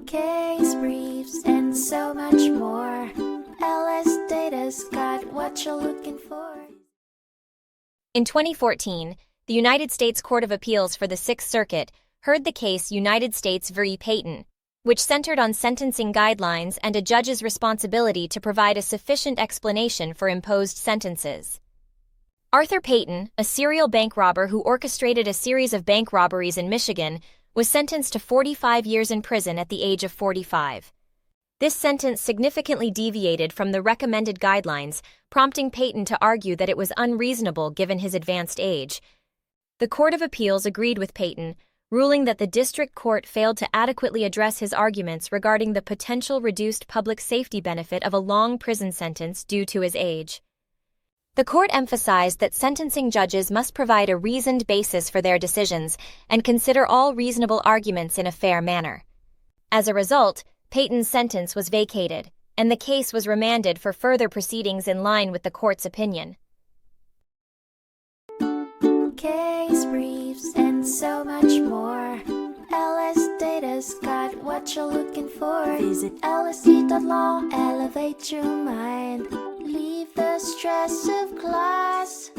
case briefs, and so much more. LSData's got what you're looking for. In 2014, the United States Court of Appeals for the Sixth Circuit heard the case United States v. Payton, which centered on sentencing guidelines and a judge's responsibility to provide a sufficient explanation for imposed sentences. Arthur Payton, a serial bank robber who orchestrated a series of bank robberies in Michigan, was sentenced to 45 years in prison at the age of 45. This sentence significantly deviated from the recommended guidelines, prompting Payton to argue that it was unreasonable given his advanced age. The Court of Appeals agreed with Payton, ruling that the district court failed to adequately address his arguments regarding the potential reduced public safety benefit of a long prison sentence due to his age. The court emphasized that sentencing judges must provide a reasoned basis for their decisions and consider all reasonable arguments in a fair manner. As a result, Payton's sentence was vacated, and the case was remanded for further proceedings in line with the court's opinion. Case briefs, and so much more. LSData's got what you're looking for. Visit lsd.law, elevate your mind. Leave the stress of class.